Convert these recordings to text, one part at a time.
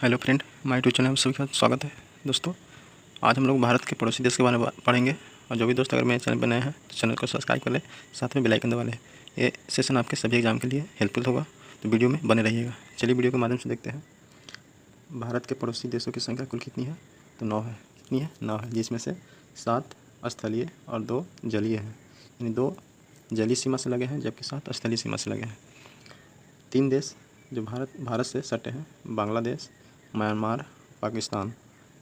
Hello friend, my YouTube channel में सभी का स्वागत है। दोस्तों, आज हम लोग भारत के पड़ोसी देश के बारे में पढ़ेंगे। और जो भी दोस्त अगर मेरे चैनल पर नए हैं तो चैनल को सब्सक्राइब कर ले, साथ में बेल आइकन दबा लें। ये सेशन आपके सभी एग्जाम के लिए हेल्पफुल होगा, तो वीडियो में बने रहिएगा। चलिए वीडियो के माध्यम से देखते हैं। भारत के पड़ोसी देशों की संख्या कुल कितनी है? तो 9 है। कितनी है? 9 है, जिसमें से 7 स्थलीय और 2 जलीय हैं। यानी 2 जलीय सीमा से लगे हैं जबकि 7 स्थलीय सीमा से लगे हैं। 3 देश जो भारत से सटे हैं, बांग्लादेश, म्यांमार, पाकिस्तान,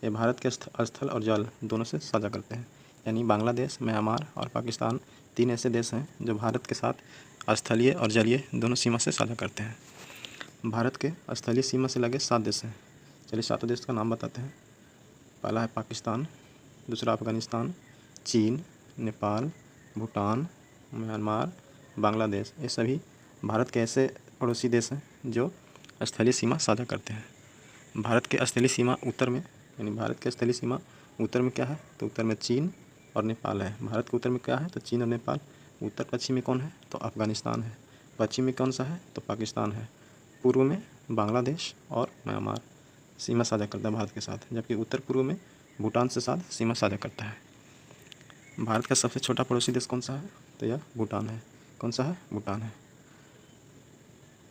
ये भारत के स्थल और जल दोनों से साझा करते हैं। यानी बांग्लादेश, म्यांमार और पाकिस्तान 3 ऐसे देश हैं जो भारत के साथ स्थलीय और जलीय दोनों सीमा से साझा करते हैं। भारत के स्थलीय सीमा से लगे 7 देश हैं। चलिए 7 देश का नाम बताते हैं। पहला है पाकिस्तान, दूसरा अफगानिस्तान, चीन, नेपाल, भूटान, म्यांमार, बांग्लादेश। ये सभी भारत के ऐसे पड़ोसी देश हैं जो स्थलीय सीमा साझा करते हैं। भारत के स्थलीय सीमा उत्तर में, यानी भारत के स्थलीय सीमा उत्तर में क्या है? तो उत्तर में चीन और नेपाल है। भारत के उत्तर में क्या है? तो चीन और नेपाल। उत्तर पश्चिम में कौन है? तो अफगानिस्तान है। पश्चिम में कौन सा है? तो पाकिस्तान है। पूर्व में बांग्लादेश और म्यांमार सीमा साझा करता है भारत के साथ, जबकि उत्तर पूर्व में भूटान से साथ सीमा साझा करता है। भारत का सबसे छोटा पड़ोसी देश कौन सा है? तो यह भूटान है। कौन सा है? भूटान है।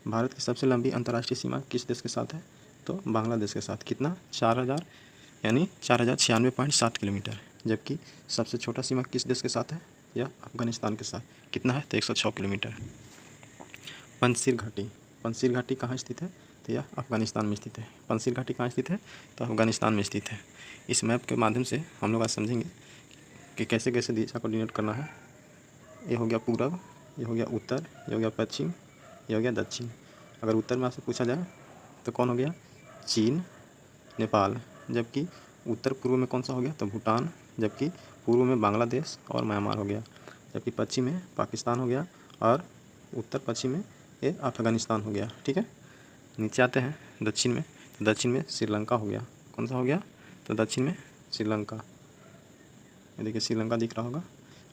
भारत की सबसे लंबी अंतर्राष्ट्रीय सीमा किस देश के साथ है? तो बांग्लादेश के साथ। कितना? 4000, यानी 4096.7 किलोमीटर। जबकि सबसे छोटा सीमा किस देश के साथ है? यह अफगानिस्तान के साथ। कितना है? तो 106 किलोमीटर। पंजशीर घाटी, पंजशीर घाटी कहाँ स्थित है? तो यह अफगानिस्तान में स्थित है। पंजशीर घाटी कहाँ स्थित है? तो अफगानिस्तान में स्थित है। इस मैप के माध्यम से हम लोग आज समझेंगे कि कैसे कैसे दिशा को डिनोट करना है। ये हो गया पूरब, ये हो गया उत्तर, ये हो गया पश्चिम, ये हो गया दक्षिण। अगर उत्तर में आपसे पूछा जाए तो कौन हो गया? चीन, नेपाल। जबकि उत्तर पूर्व में कौन सा हो गया? तो भूटान। जबकि पूर्व में बांग्लादेश और म्यांमार हो गया। जबकि पश्चिम में पाकिस्तान हो गया और उत्तर पश्चिम में ये अफगानिस्तान हो गया। ठीक है। नीचे आते हैं दक्षिण में। तो दक्षिण में श्रीलंका हो गया। कौन सा हो गया? तो दक्षिण में श्रीलंका। ये देखिए श्रीलंका दिख रहा होगा।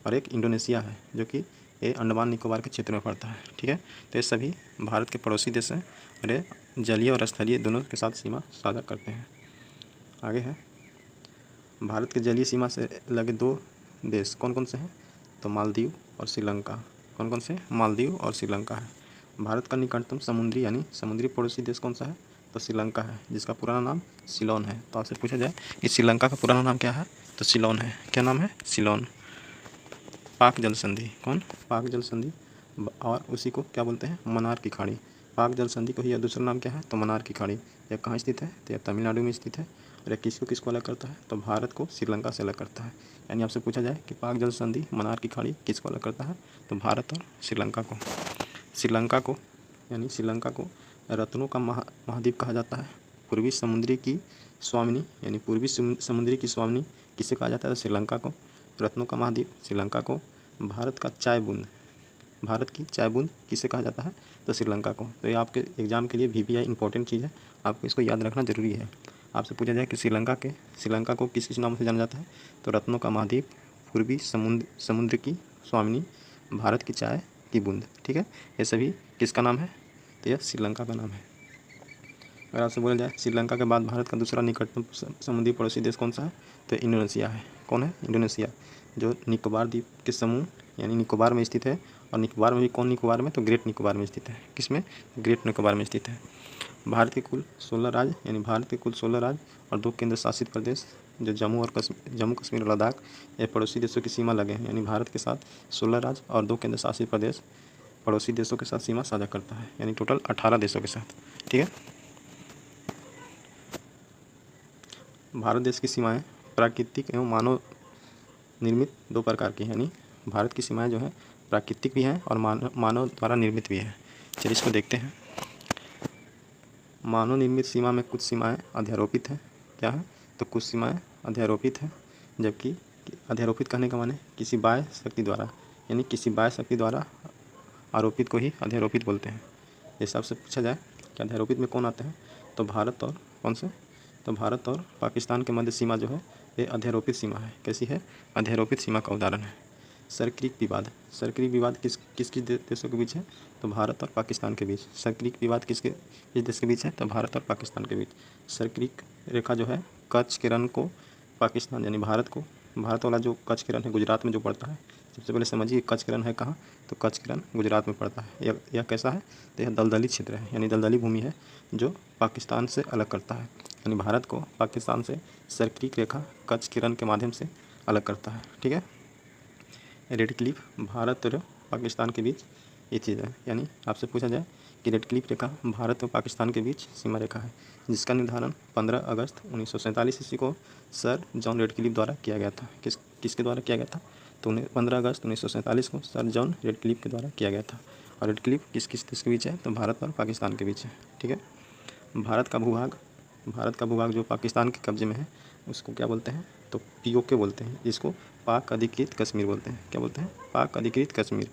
और एक इंडोनेशिया है जो कि ये अंडमान निकोबार के क्षेत्र में पड़ता है। ठीक है। तो ये सभी भारत के पड़ोसी देश हैं और ये जलीय और स्थलीय दोनों के साथ सीमा साझा करते हैं। आगे है भारत के जलीय सीमा से लगे 2 देश कौन कौन से हैं? तो मालदीव और श्रीलंका। कौन कौन से? मालदीव और श्रीलंका है। भारत का निकटतम समुद्री यानी समुद्री पड़ोसी देश कौन सा है? तो श्रीलंका है, जिसका पुराना नाम सिलोन है। तो आपसे पूछा जाए कि श्रीलंका का पुराना नाम क्या है? तो सिलोन है। क्या नाम है? सिलोन। पाक जल संधि। कौन? पाक जल संधि। और उसी को क्या बोलते हैं? मन्नार की खाड़ी। पाक जल संधि को ही दूसरा नाम क्या है? तो मन्नार की खाड़ी। यह कहाँ स्थित है? तो यह तमिलनाडु में स्थित है। और यह किसको अलग करता है? तो भारत को श्रीलंका से अलग करता है। यानी आपसे पूछा जाए कि पाक जल संधि मन्नार की खाड़ी किसको अलग करता है? तो भारत और श्रीलंका को। श्रीलंका को रत्नों का महाद्वीप कहा जाता है। पूर्वी समुद्री की स्वामिनी, यानी पूर्वी समुद्री की स्वामिनी किसे कहा जाता है? श्रीलंका को। रत्नों का महाद्वीप श्रीलंका को। भारत का चाय बूंद, भारत की चाय बूंद किसे कहा जाता है? तो श्रीलंका को। तो ये आपके एग्जाम के लिए VPI इंपॉर्टेंट चीज़ है, आपको इसको याद रखना जरूरी है। आपसे पूछा जाए कि श्रीलंका को किस नाम से जाना जाता है? तो रत्नों का महाद्वीप, पूर्वी समुद्र की स्वामिनी, भारत की चाय की बूंद। ठीक है। ये सभी किसका नाम है? तो यह श्रीलंका का नाम है। अगर आपसे बोला जाए श्रीलंका के बाद भारत का दूसरा निकटतम समुद्री पड़ोसी देश कौन सा है? तो इंडोनेशिया है। कौन है? इंडोनेशिया, जो निकोबार द्वीप के समूह यानी निकोबार में स्थित है। और निकोबार में भी कौन निकोबार में? तो ग्रेट निकोबार में स्थित है। किसमें? ग्रेट निकोबार में स्थित है। भारत के कुल 16 राज्य, यानी भारत के कुल 16 राज्य और 2 केंद्र शासित प्रदेश जो जम्मू कश्मीर और लद्दाख, ये पड़ोसी देशों की सीमा लगे हैं। यानी भारत के साथ 16 राज्य और 2 केंद्र शासित प्रदेश पड़ोसी देशों के साथ सीमा साझा करता है, यानी टोटल 18 देशों के साथ। ठीक है। भारत देश की सीमाएं प्राकृतिक एवं मानव निर्मित 2 प्रकार की हैं। यानी भारत की सीमाएं जो हैं प्राकृतिक भी हैं और मानव द्वारा निर्मित भी हैं। चलिए इसको देखते हैं। मानव निर्मित सीमा में कुछ सीमाएं अध्यारोपित हैं। क्या है? तो कुछ सीमाएं अध्यारोपित हैं, जबकि अध्यारोपित कहने का माने किसी बाह्य शक्ति द्वारा, यानी किसी बाह्य शक्ति द्वारा आरोपित को ही अध्यारोपित बोलते हैं। जैसे आपसे पूछा जाए कि अध्यारोपित में कौन आते हैं? तो भारत और कौन से? तो भारत और पाकिस्तान के मध्य सीमा जो है ये अध्यारोपित सीमा है। कैसी है? अध्यारोपित सीमा का उदाहरण है। सरक्रीक विवाद, सरक्रीक विवाद किस देशों के बीच है? तो भारत और पाकिस्तान के बीच। सरक्रीक विवाद किस देश के बीच है? तो भारत और पाकिस्तान के बीच। सरक्रीक रेखा जो है कच्छ के रण को पाकिस्तान यानी भारत को, भारत वाला जो कच्छ के रण है गुजरात में जो पड़ता है, सबसे पहले समझिए कच्छ के रण है कहाँ? तो कच्छ के रण गुजरात में पड़ता है। यह कैसा है? तो यह दलदली क्षेत्र है यानी दलदली भूमि है जो पाकिस्तान से अलग करता है, यानी भारत को पाकिस्तान से सरक्रीक रेखा कच्छ के रण के माध्यम से अलग करता है। ठीक है। रेड क्लिफ भारत और पाकिस्तान के बीच ये चीज़ है, यानी आपसे पूछा जाए कि रेड क्लिफ रेखा भारत और पाकिस्तान के बीच सीमा रेखा है, जिसका निर्धारण 15 अगस्त 1947 ईस्वी को सर जॉन रेड क्लिफ द्वारा किया गया था। किसके द्वारा किया गया था? तो 15 अगस्त 1947 को सर जॉन रेड क्लिफ के द्वारा किया गया था। और रेड क्लिफ किस देश के बीच है? तो भारत और पाकिस्तान के बीच है। ठीक है। भारत का भूभाग जो पाकिस्तान के कब्जे में है उसको क्या बोलते हैं? तो पीओके बोलते हैं, जिसको पाक अधिकृत कश्मीर बोलते हैं। क्या बोलते हैं? पाक अधिकृत कश्मीर।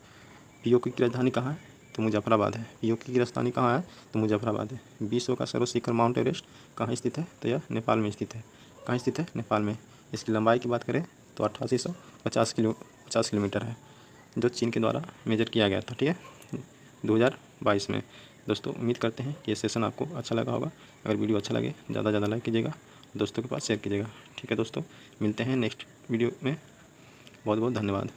पीओके की राजधानी कहाँ है? तो मुजफ्फराबाद है। पीओके की राजधानी कहाँ है? तो मुजफ्फराबाद है। विश्व का सर्वशिखर माउंट एवरेस्ट कहाँ स्थित है? तो यह नेपाल में स्थित है। कहाँ स्थित है? नेपाल में। इसकी लंबाई की बात करें तो 8850 किलोमीटर है, जो चीन के द्वारा मेजर किया गया था। ठीक है, 2022 में। दोस्तों उम्मीद करते हैं कि ये सेशन आपको अच्छा लगा होगा। अगर वीडियो अच्छा लगे ज़्यादा से ज़्यादा लाइक कीजिएगा, दोस्तों के पास शेयर कीजिएगा। ठीक है दोस्तों, मिलते हैं नेक्स्ट वीडियो में। बहुत बहुत धन्यवाद।